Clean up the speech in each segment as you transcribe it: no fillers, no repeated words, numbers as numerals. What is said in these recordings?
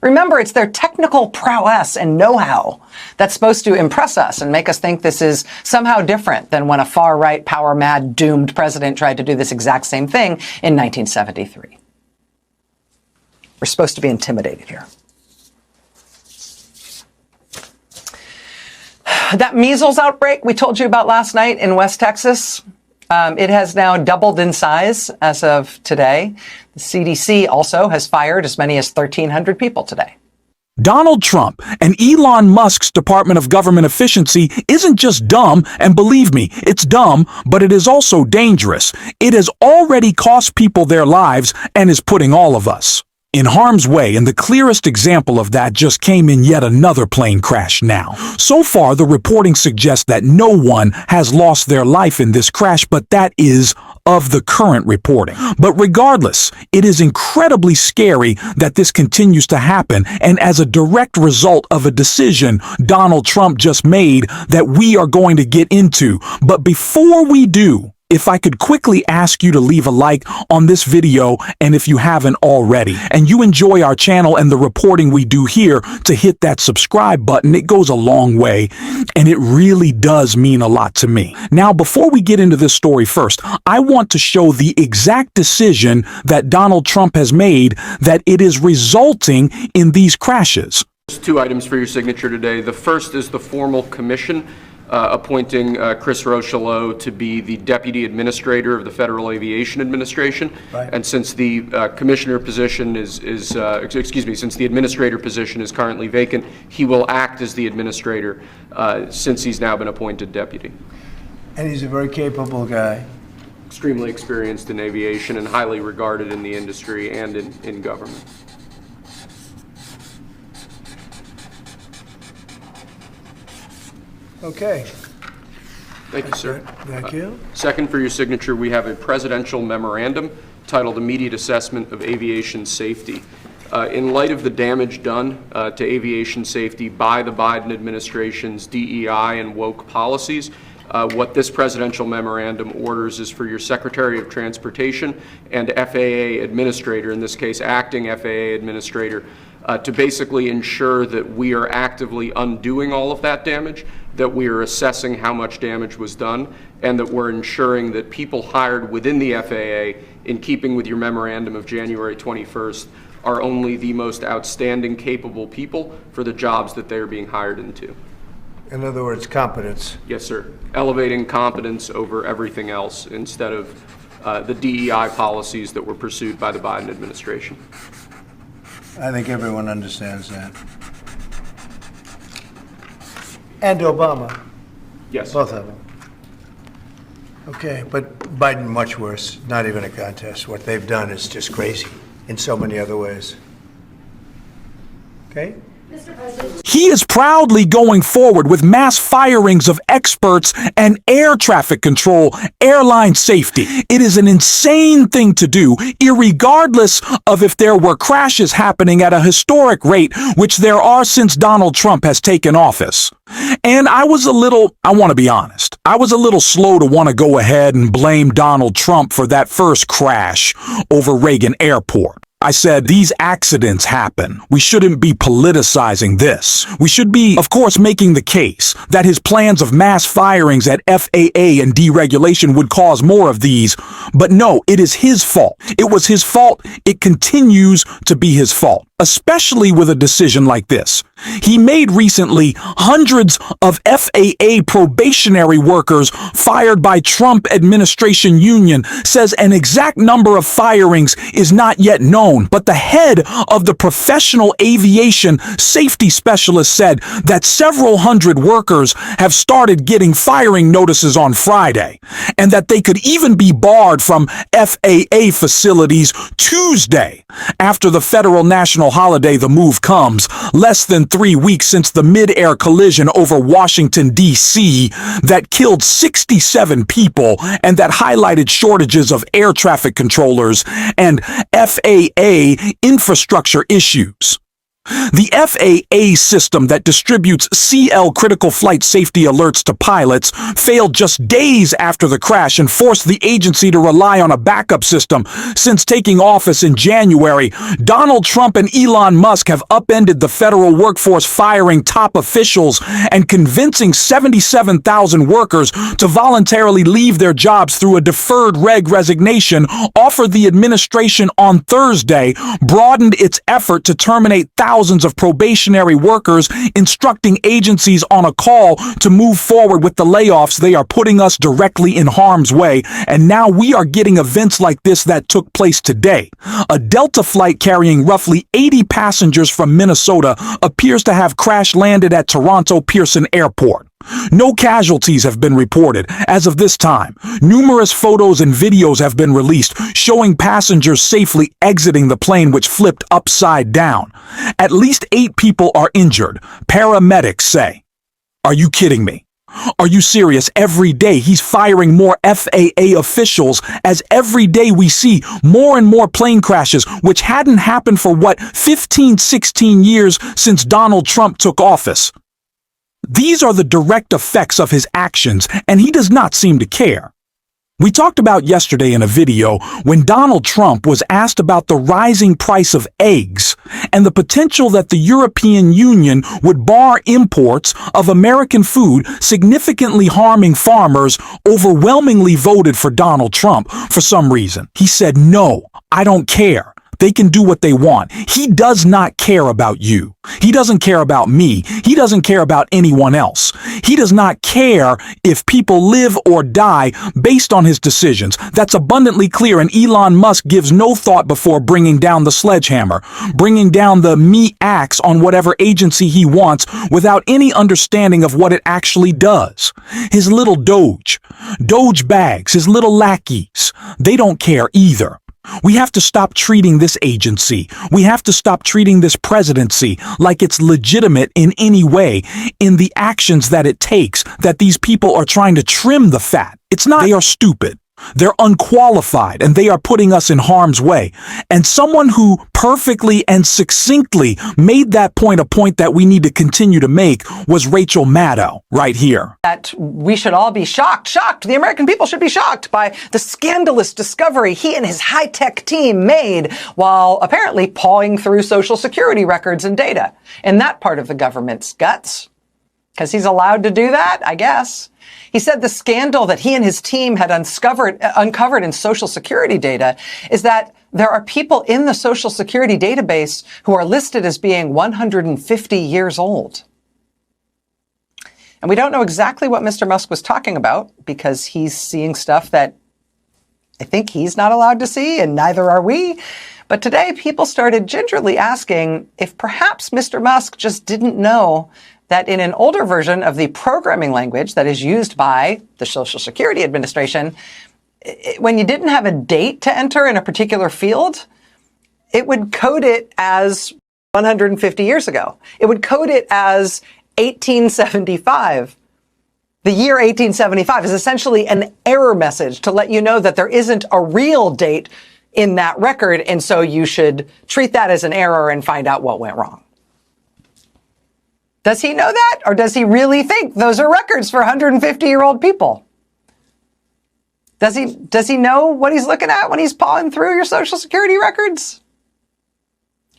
Remember, it's their technical prowess and know-how that's supposed to impress us and make us think this is somehow different than when a far-right, power-mad, doomed president tried to do this exact same thing in 1973. We're supposed to be intimidated here. That measles outbreak we told you about last night in West Texas, it has now doubled in size as of today. The CDC also has fired as many as 1,300 people today. Donald Trump and Elon Musk's Department of Government Efficiency isn't just dumb, and believe me, it's dumb, but it is also dangerous. It has already cost people their lives and is putting all of us in harm's way, and the clearest example of that just came in yet another plane crash now. So far, the reporting suggests that no one has lost their life in this crash, but that is of the current reporting. But regardless, it is incredibly scary that this continues to happen, and as a direct result of a decision Donald Trump just made that we are going to get into. But before we do, if I could quickly ask you to leave a like on this video, and if you haven't already, and you enjoy our channel and the reporting we do here, to hit that subscribe button. It goes a long way, and it really does mean a lot to me. Now, before we get into this story first, I want to show the exact decision that Donald Trump has made that it is resulting in these crashes. There's 2 items for your signature today. The first is the formal commission appointing Chris Rochelot to be the Deputy Administrator of the Federal Aviation Administration. Right. And since the commissioner position since the administrator position is currently vacant, he will act as the administrator since he's now been appointed deputy. And he's a very capable guy. Extremely experienced in aviation and highly regarded in the industry and in government. Okay. Thank you, sir. Thank you. Second, for your signature, we have a presidential memorandum titled Immediate Assessment of Aviation Safety. In light of the damage done to aviation safety by the Biden administration's DEI and woke policies, what this presidential memorandum orders is for your Secretary of Transportation and FAA Administrator, in this case acting FAA Administrator, to basically ensure that we are actively undoing all of that damage, that we are assessing how much damage was done, and that we're ensuring that people hired within the FAA, in keeping with your memorandum of January 21st, are only the most outstanding, capable people for the jobs that they're being hired into. In other words, competence. Yes, sir. Elevating competence over everything else instead of the DEI policies that were pursued by the Biden administration. I think everyone understands that. And Obama. Yes. Both of them. Okay, but Biden much worse. Not even a contest. What they've done is just crazy in so many other ways. Okay? He is proudly going forward with mass firings of experts and air traffic control, airline safety. It is an insane thing to do, irregardless of if there were crashes happening at a historic rate, which there are since Donald Trump has taken office. And I want to be honest, I was a little slow to want to go ahead and blame Donald Trump for that first crash over Reagan Airport. I said, these accidents happen. We shouldn't be politicizing this. We should be, of course, making the case that his plans of mass firings at FAA and deregulation would cause more of these. But no, it is his fault. It was his fault. It continues to be his fault, especially with a decision like this. He made recently hundreds of FAA probationary workers fired by Trump administration union, says an exact number of firings is not yet known, but the head of the professional aviation safety specialist said that several hundred workers have started getting firing notices on Friday, and that they could even be barred from FAA facilities Tuesday. After the federal national holiday, the move comes less than 3 weeks since the mid-air collision over Washington, D.C. that killed 67 people and that highlighted shortages of air traffic controllers and FAA infrastructure issues. The FAA system that distributes CL critical flight safety alerts to pilots failed just days after the crash and forced the agency to rely on a backup system. Since taking office in January, Donald Trump and Elon Musk have upended the federal workforce, firing top officials and convincing 77,000 workers to voluntarily leave their jobs through a deferred resignation offered. The administration on Thursday broadened its effort to terminate thousands of probationary workers, instructing agencies on a call to move forward with the layoffs. They are putting us directly in harm's way, and now we are getting events like this that took place today. A Delta flight carrying roughly 80 passengers from Minnesota appears to have crash landed at Toronto Pearson Airport. No casualties have been reported as of this time. Numerous photos and videos have been released showing passengers safely exiting the plane, which flipped upside down. At least 8 people are injured, paramedics say. Are you kidding me? Are you serious? Every day he's firing more FAA officials, as every day we see more and more plane crashes, which hadn't happened for 16 years since Donald Trump took office. These are the direct effects of his actions, and he does not seem to care. We talked about yesterday in a video when Donald Trump was asked about the rising price of eggs and the potential that the European Union would bar imports of American food, significantly harming farmers. Overwhelmingly voted for Donald Trump for some reason. He said, "No, I don't care. They can do what they want." He does not care about you. He doesn't care about me. He doesn't care about anyone else. He does not care if people live or die based on his decisions. That's abundantly clear, and Elon Musk gives no thought before bringing down the sledgehammer, bringing down the meat axe on whatever agency he wants without any understanding of what it actually does. His little Doge bags, his little lackeys, they don't care either. We have to stop treating this agency. We have to stop treating this presidency like it's legitimate in any way in the actions that it takes, that these people are trying to trim the fat. It's not. They are stupid. They're unqualified, and they are putting us in harm's way. And someone who perfectly and succinctly made that point a point that we need to continue to make was Rachel Maddow right here. That we should all be shocked. The American people should be shocked by the scandalous discovery he and his high-tech team made while apparently pawing through Social Security records and data in that part of the government's guts. Because he's allowed to do that, I guess. He said the scandal that he and his team had uncovered in Social Security data is that there are people in the Social Security database who are listed as being 150 years old. And we don't know exactly what Mr. Musk was talking about because he's seeing stuff that I think he's not allowed to see, and neither are we. But today, people started gingerly asking if perhaps Mr. Musk just didn't know that in an older version of the programming language that is used by the Social Security Administration, when you didn't have a date to enter in a particular field, it would code it as 150 years ago. It would code it as 1875. The year 1875 is essentially an error message to let you know that there isn't a real date in that record, and so you should treat that as an error and find out what went wrong. Does he know that? Or does he really think those are records for 150-year-old people? Does he know what he's looking at when he's pawing through your Social Security records?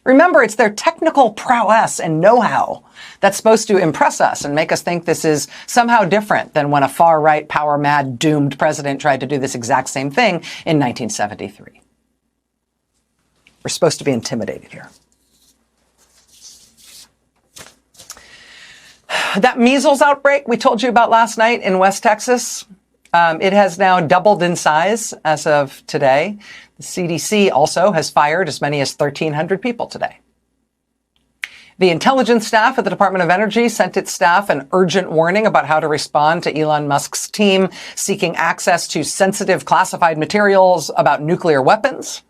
Remember, it's their technical prowess and know-how that's supposed to impress us and make us think this is somehow different than when a far-right, power-mad, doomed president tried to do this exact same thing in 1973. We're supposed to be intimidated here. That measles outbreak we told you about last night in West Texas, it has now doubled in size as of today. The CDC also has fired as many as 1,300 people today. The intelligence staff at the Department of Energy sent its staff an urgent warning about how to respond to Elon Musk's team seeking access to sensitive classified materials about nuclear weapons.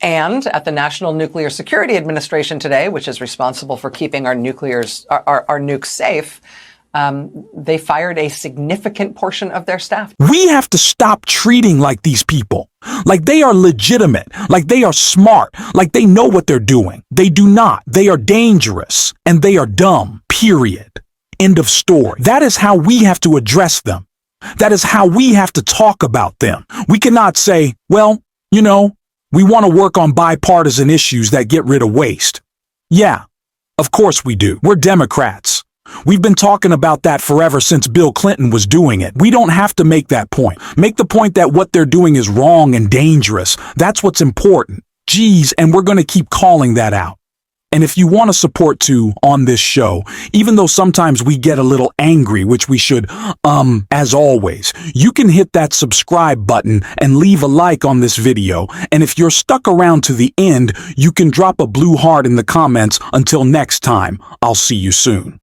And at the National Nuclear Security Administration today, which is responsible for keeping our nukes safe, they fired a significant portion of their staff. We have to stop treating like these people, like they are legitimate, like they are smart, like they know what they're doing. They do not. They are dangerous and they are dumb, period. End of story. That is how we have to address them. That is how we have to talk about them. We cannot say, well, you know, we want to work on bipartisan issues that get rid of waste. Yeah, of course we do. We're Democrats. We've been talking about that forever since Bill Clinton was doing it. We don't have to make that point. Make the point that what they're doing is wrong and dangerous. That's what's important. Geez, and we're going to keep calling that out. And if you want to support too on this show, even though sometimes we get a little angry, which we should, as always, you can hit that subscribe button and leave a like on this video. And if you're stuck around to the end, you can drop a blue heart in the comments. Until next time, I'll see you soon.